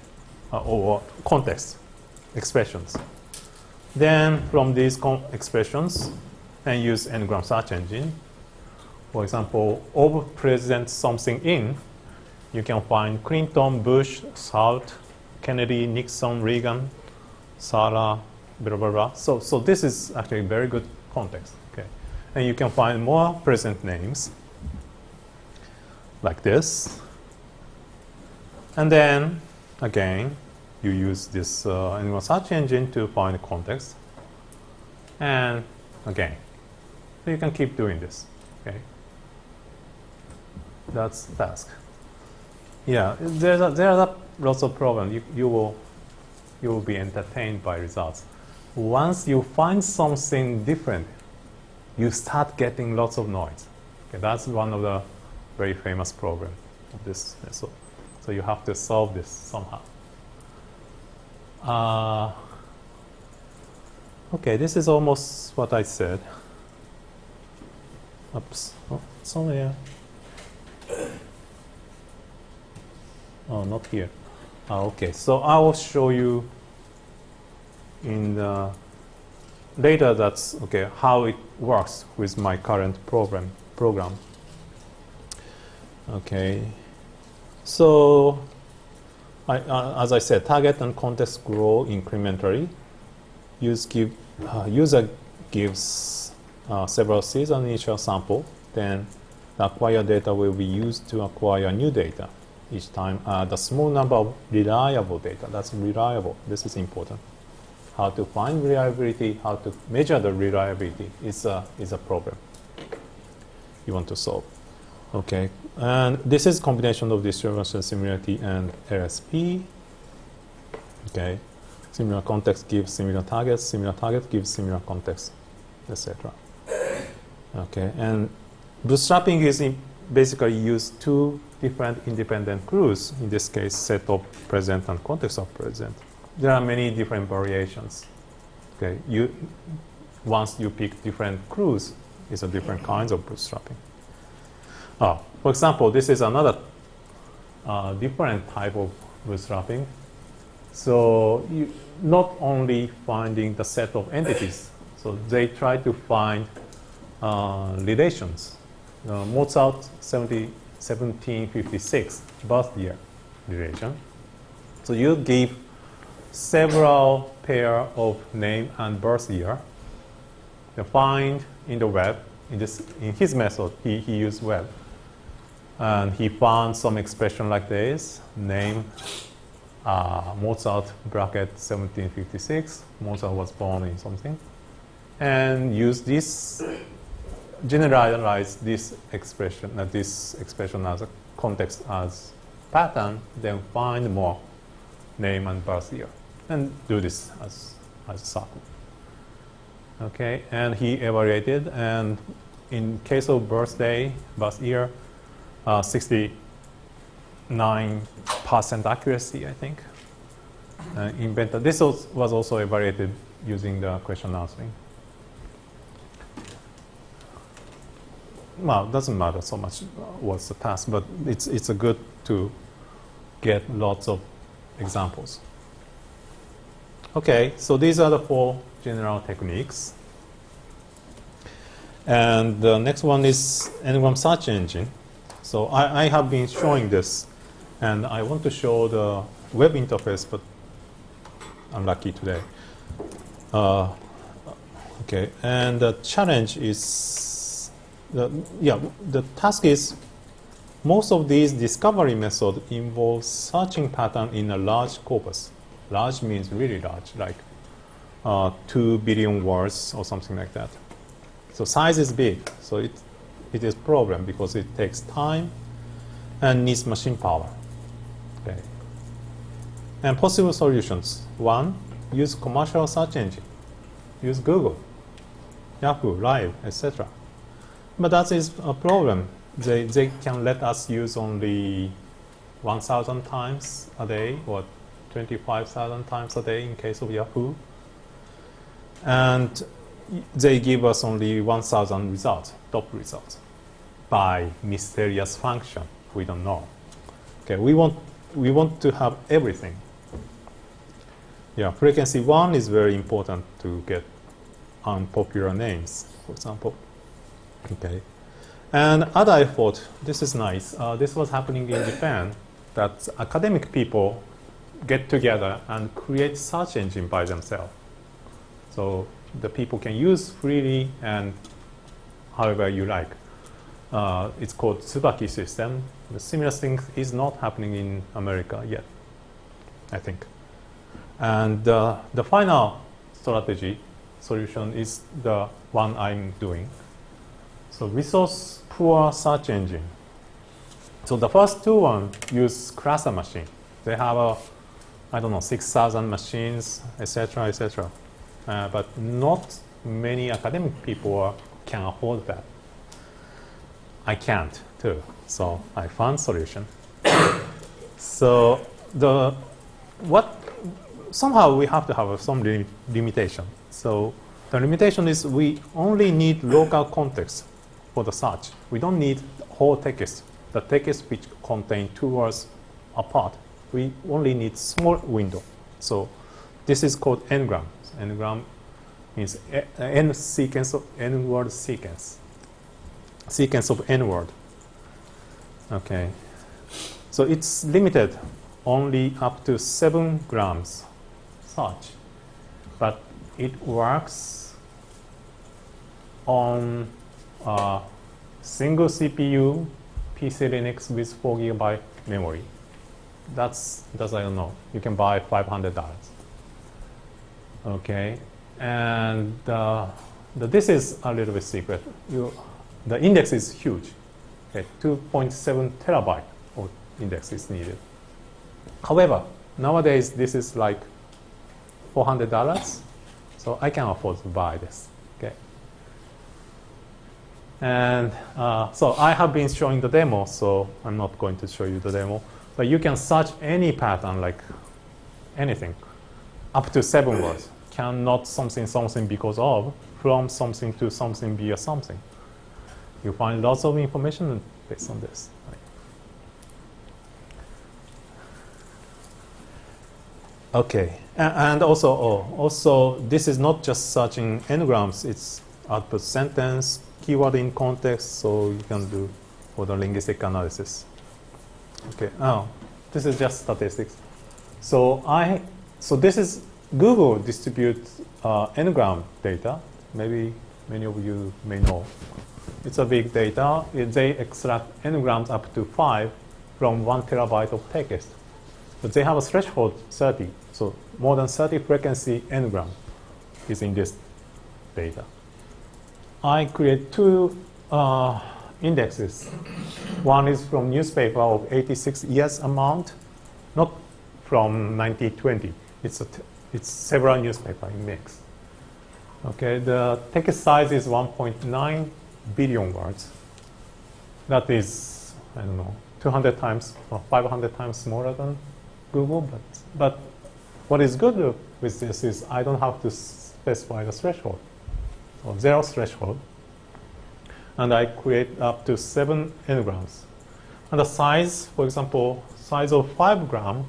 or context expressions. Then from these expressions, and use n-gram search engine. For example, of president something in, you can find Clinton, Bush, Salt, Kennedy, Nixon, Reagan, Sarah, blah, blah, blah. So this is actually very good context. Okay. And you can find more president names like this. And then, again, you use this n-gram search engine to find context. And again, so you can keep doing this. Okay. That's the task. Yeah, there are lots of problems. You will be entertained by results. Once you find something different, you start getting lots of noise. Okay, that's one of the very famous problems of this method. So you have to solve this somehow. Okay, this is almost what I said. Oops, oh, it's only here. Oh, not here. Okay, so I will show you in the later that's okay how it works with my current program. Okay, so as I said, target and context grow incrementally. User gives several seeds on each sample, then the acquired data will be used to acquire new data each time. The small number of reliable data, that's reliable. This is important. How to find reliability, how to measure the reliability is a problem you want to solve. Okay, and this is combination of distribution similarity and LSP. Okay, similar context gives similar target gives similar context, etc. Okay, and bootstrapping is basically use two different independent clues, in this case set of present and context of present. There are many different variations. Okay, once you pick different clues, it's a different kinds of bootstrapping. For example, this is another different type of bootstrapping. So you not only finding the set of entities, so they try to find relations. Mozart 1756 birth year relation. So you give several pair of name and birth year. They find in the web. In his method, he used web, and he found some expression like this: name Mozart bracket 1756. Mozart was born in something, and use this. Generalize this expression as a context as pattern, then find more name and birth year, and do this as a circle. Okay, and he evaluated, and in case of birth year, 69% accuracy, I think. Invented. This was also evaluated using the question answering. Well, it doesn't matter so much what's the task, but it's a good to get lots of examples. Okay, so these are the 4 general techniques. And the next one is n-gram search engine. So I have been showing this, and I want to show the web interface, but I'm lucky today. Okay, and the challenge is the task is most of these discovery methods involve searching pattern in a large corpus. Large means really large, like 2 billion words or something like that. So size is big, so it is a problem because it takes time and needs machine power. Okay. And possible solutions: 1, use commercial search engine, use Google, Yahoo, Live, etc. But that is a problem. They can let us use only 1,000 times a day or 25,000 times a day in case of Yahoo. And they give us only 1,000 results, top results, by mysterious function. We don't know. Okay, we want to have everything. Yeah, frequency 1 is very important to get unpopular names, for example. Okay. And other effort, this is nice. This was happening in Japan, that academic people get together and create search engine by themselves. So the people can use freely and however you like. It's called Tsubaki system. The similar thing is not happening in America yet, I think. And the final solution is the one I'm doing. So resource poor search engine. So the first two ones use cluster machine. They have I don't know, 6,000 machines, etc., etc. But not many academic people can afford that. I can't too. So I found solution. So somehow we have to have some limitation. So the limitation is we only need local context for the search. We don't need whole text. The text which contain 2 words apart. We only need small window. So this is called n-gram. N-gram means n sequence of n-word sequence. Sequence of n-word. Okay. So it's limited only up to 7 grams search. But it works on a single CPU, PC Linux with 4 GB memory. That's I don't know. You can buy $500. Okay, and this is a little bit secret. The index is huge. Okay, 2.7 terabyte of index is needed. However, nowadays this is like $400, so I can afford to buy this. Okay, and so I have been showing the demo, so I'm not going to show you the demo. But you can search any pattern, like anything, up to 7 words. Cannot something because of, from something to something via something. You find lots of information based on this. Okay, and also this is not just searching n-grams. It's output sentence, keyword in context, so you can do for the linguistic analysis. Okay. Oh, this is just statistics. So this is Google distribute n-gram data. Maybe many of you may know. It's a big data. They extract n-grams up to 5 from 1 terabyte of text. But they have a threshold 30. So more than 30 frequency n-gram is in this data. I create 2 indexes. One is from newspaper of 86 years amount, not from 1920. It's several newspaper in mix. Okay, the text size is 1.9 billion words. That is, I don't know, 200 times or 500 times smaller than Google. But what is good with this is I don't have to specify the threshold, or 0 threshold. And I create up to 7 n-grams. And the size, for example, size of 5 gram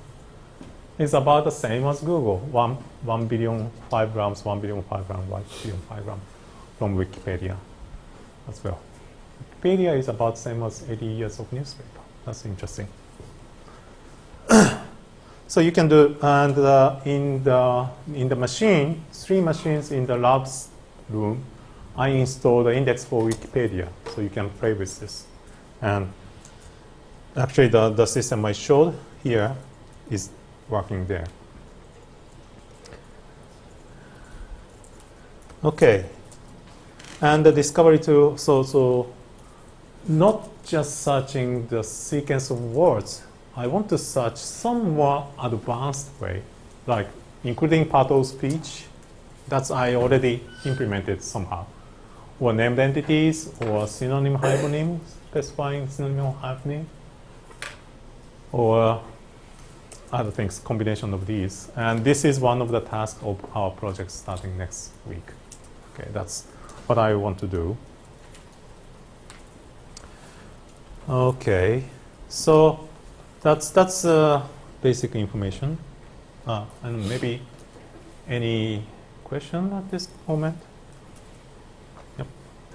is about the same as Google. 1 billion 5 grams, 1 billion 5 grams, 1 billion 5 grams from Wikipedia as well. Wikipedia is about the same as 80 years of newspaper. That's interesting. So you can do, and in the machine, 3 machines in the labs room, I install the index for Wikipedia, so you can play with this. And actually, the system I showed here is working there. Okay. And the discovery tool, so not just searching the sequence of words. I want to search some more advanced way, like including part of speech. That's I already implemented somehow. Or named entities, or synonym hyphonym, specifying synonym hyphonym, or other things, combination of these. And this is one of the tasks of our project starting next week. Okay, that's what I want to do. Okay, so that's basic information. And maybe any question at this moment? Yep.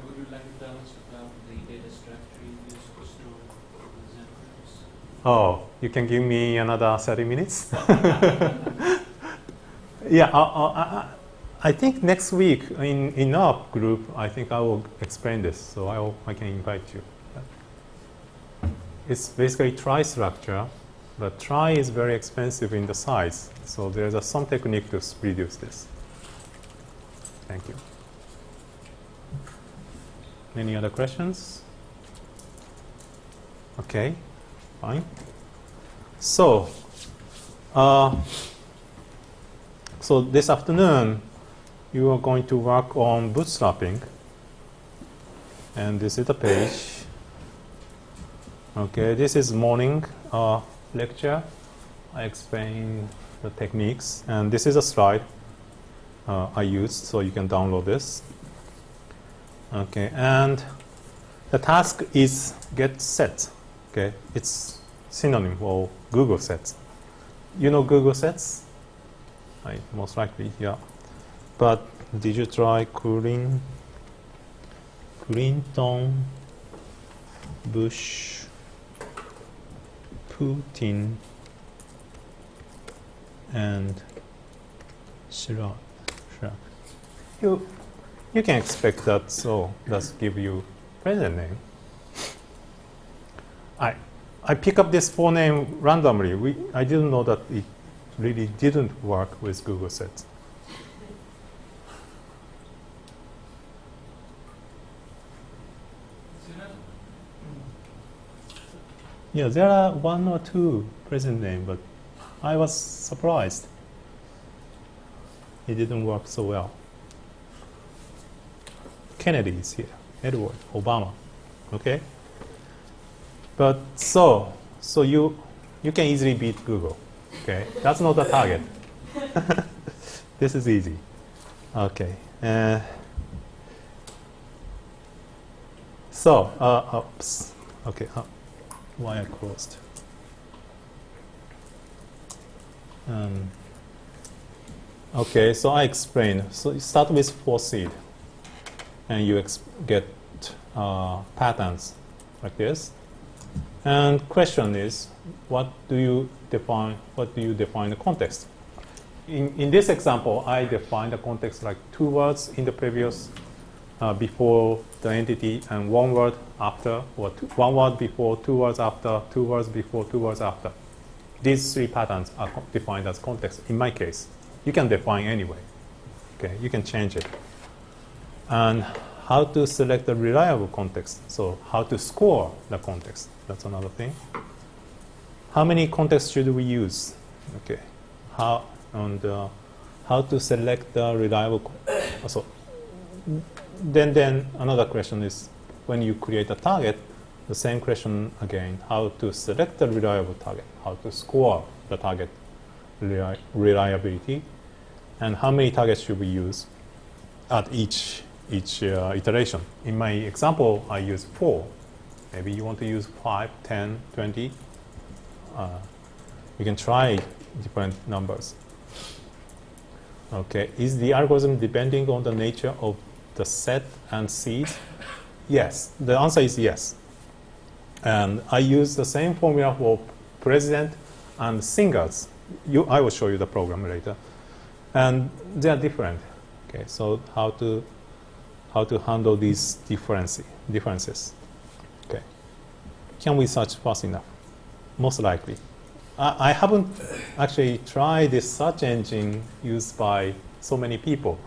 Would you like to tell us about the data structure you use to store the examples? Oh, you can give me another 30 minutes? Yeah, I think next week in our group, I think I will explain this, so I can invite you. It's basically trie structure, but trie is very expensive in the size, so there's some technique to reduce this. Thank you. Any other questions? Okay, fine. So this afternoon, you are going to work on bootstrapping. And this is the page. Okay, this is morning lecture. I explain the techniques. And this is a slide I used, so you can download this. Okay, and the task is get set. Okay, it's synonym for Google sets. You know Google sets? Most likely, yeah. But did you try Clinton, Bush, Putin, and Chirac? You can expect that, so let's give you present name. I pick up this four name randomly. I didn't know that it really didn't work with Google sets. Yeah, there are one or two present name, but I was surprised. It didn't work so well. Kennedy is here, Edward, Obama, okay? But so you can easily beat Google, okay? That's not the target. This is easy, okay. Oops, okay. Why I closed? Okay, so I explained. So you start with 4 seed, and you get patterns like this. And question is, what do you define the context? In this example, I defined the context like 2 words in the previous before the entity and 1 word after, or 1 word before, 2 words after, 2 words before, 2 words after. These 3 patterns are defined as context. In my case, you can define anyway. Okay, you can change it. And how to select the reliable context? So how to score the context? That's another thing. How many contexts should we use? Okay, how to select the reliable? So then another question is, when you create a target, the same question again: how to select the reliable target? How to score the target reliability? And how many targets should we use at each iteration? In my example, I use 4. Maybe you want to use 5, 10, 20. You can try different numbers. Okay, is the algorithm depending on the nature of the set and seeds? Yes, the answer is yes. And I use the same formula for president and singers. I will show you the program later. And they are different. Okay, so how to handle these differences? Okay, can we search fast enough? Most likely. I haven't actually tried this search engine used by so many people.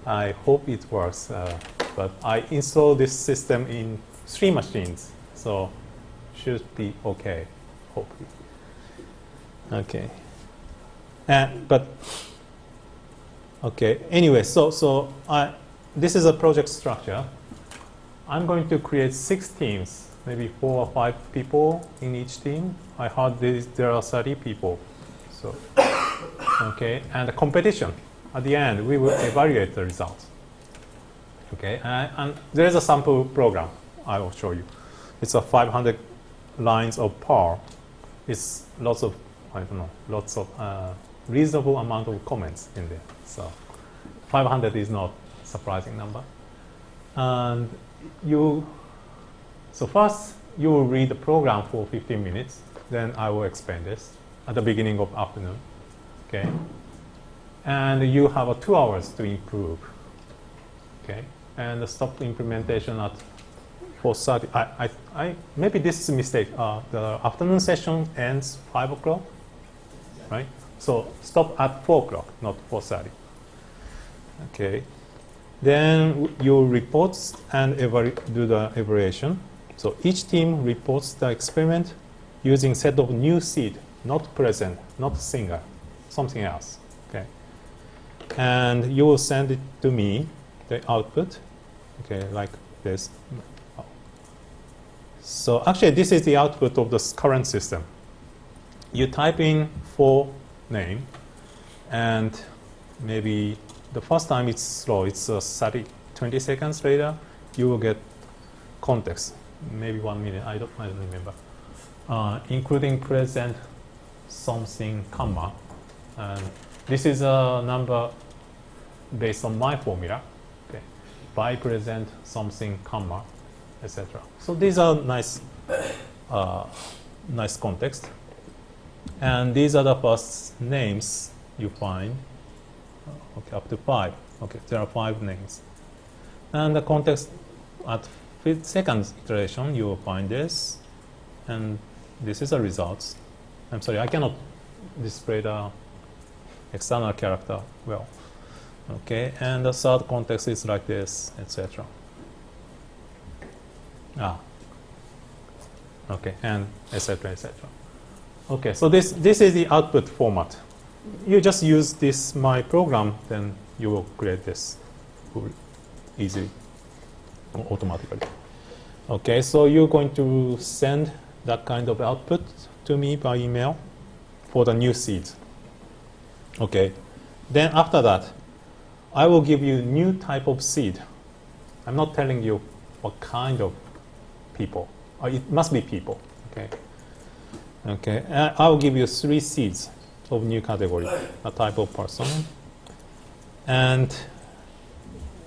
I hope it works, but I installed this system in 3 machines, so should be okay, hopefully. Okay, but Okay. Anyway, so this is a project structure. I'm going to create 6 teams, maybe 4 or 5 people in each team. I heard there are 30 people. So, okay, and the competition. At the end, we will evaluate the results. Okay, and there is a sample program I will show you. It's a 500 lines of power. It's lots of, reasonable amount of comments in there. So 500 is not a surprising number. And so first you will read the program for 15 minutes. Then I will explain this at the beginning of afternoon. Okay, and you have 2 hours to improve. Okay, and stop implementation at 4:30. I maybe this is a mistake. The afternoon session ends 5 o'clock, right? So stop at 4 o'clock, not 4:30. Okay. Then you report and do the evaluation. So each team reports the experiment using set of new seed, not present, not single, something else. Okay. And you will send it to me, the output. Okay, like this. So actually, this is the output of the current system. You type in 4 name, and maybe the first time it's slow. It's 20 seconds later, you will get context. Maybe 1 minute. I don't remember. Including present something comma, and this is a number based on my formula. Okay, by present something comma, etc. So these are nice context, and these are the first names you find. Okay, up to 5. Okay, there are 5 names, and the context at second iteration you will find this, and this is the results. I'm sorry, I cannot display the external character well. Okay, and the third context is like this, etc. Okay, and etc. etc. Okay, so this is the output format. You just use this my program, then you will create this easily, automatically. Okay, so you're going to send that kind of output to me by email for the new seeds. Okay, then after that, I will give you new type of seed. I'm not telling you what kind of people. It must be people. Okay. Okay, I will give you 3 seeds of new category, a type of person. And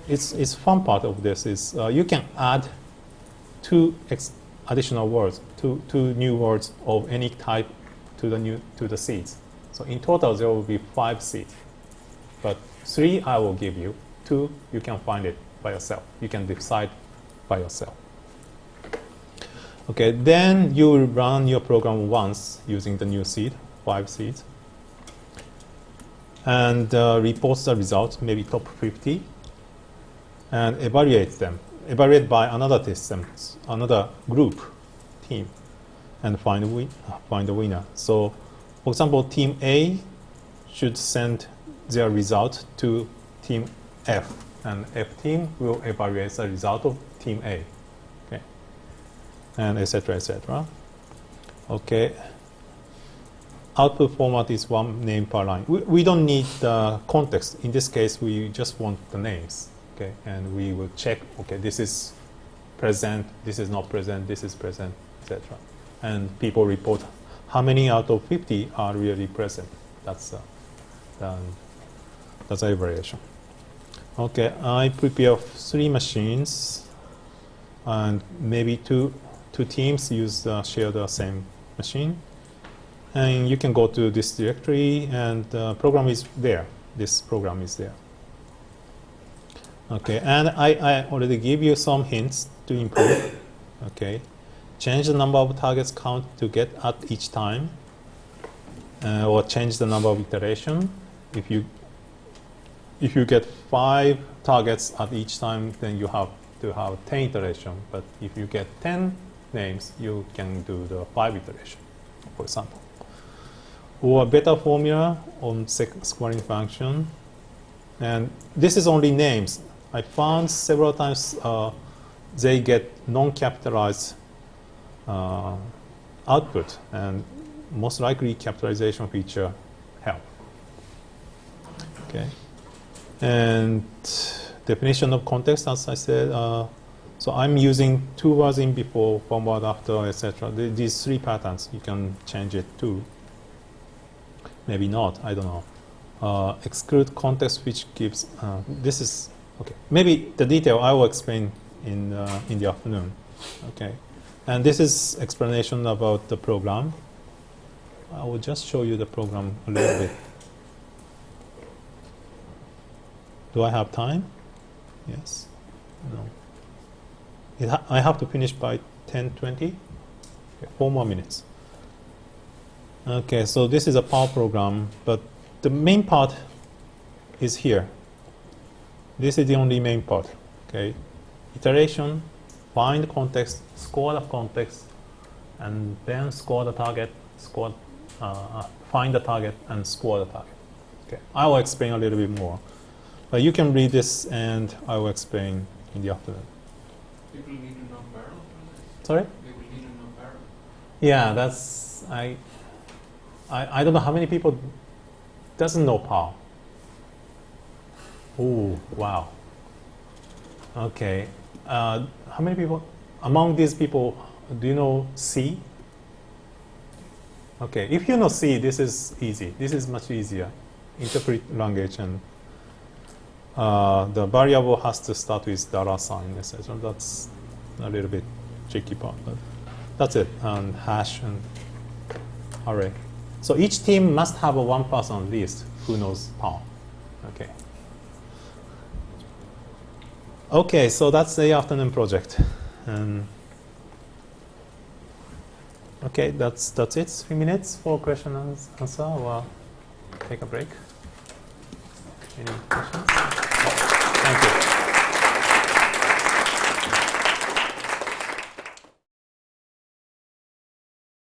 it's fun part of this is you can add 2 additional words, two new words of any type to the seeds. So in total there will be 5 seeds, but 3 I will give you. 2 you can find it by yourself. You can decide by yourself. Okay, then you will run your program once using the new seed, 5 seeds, and reports the results, maybe top 50, and evaluate them. Evaluate by another system, another group, team, and find a winner. So, for example, team A should send their result to team F, and F team will evaluate the result of team A. Okay, and etc. etc. Okay. Output format is 1 name per line. We don't need the context. In this case, we just want the names. Okay, and we will check. Okay, this is present. This is not present. This is present, etc. And people report how many out of 50 are really present. That's a evaluation. Okay, I prepare 3 machines, and maybe two teams share the same machine. And you can go to this directory, and the program is there. This program is there. Okay, and I already give you some hints to improve. Okay, change the number of targets count to get at each time, or change the number of iteration. If you get 5 targets at each time, then you have to have 10 iteration. But if you get 10 names, you can do the 5 iteration, for example. Or a better formula on scoring function. And this is only names. I found several times they get non-capitalized output, and most likely capitalization feature help. Okay. And definition of context, as I said, so I'm using 2 words in before, forward, after, etc. These 3 patterns, you can change it too. Maybe not, I don't know. Exclude context, which gives, this is, okay. Maybe the detail I will explain in the afternoon. Okay. And this is explanation about the program. I will just show you the program a little bit. Do I have time? Yes? No. I have to finish by 10:20? Okay, 4 more minutes. Okay, so this is a power program, but the main part is here. This is the only main part. Okay, iteration, find context, score the context, and then score the target, find the target, and score the target. Okay, I will explain a little bit more. But you can read this, and I will explain in the afternoon. People need to know barrel for this. Sorry? People need to know barrel. Yeah, that's I don't know how many people doesn't know PAL. Oh, wow. Okay. How many people among these people do you know C? Okay, if you know C, this is easy. This is much easier. Interpret language, and the variable has to start with $sign, etc. That's a little bit tricky part, but that's it. And hash and array. So each team must have a 1 person at least who knows PAL. Okay. Okay, so that's the afternoon project. And okay, that's it. 3 minutes for question and answer. Or take a break. Any questions? Thank you.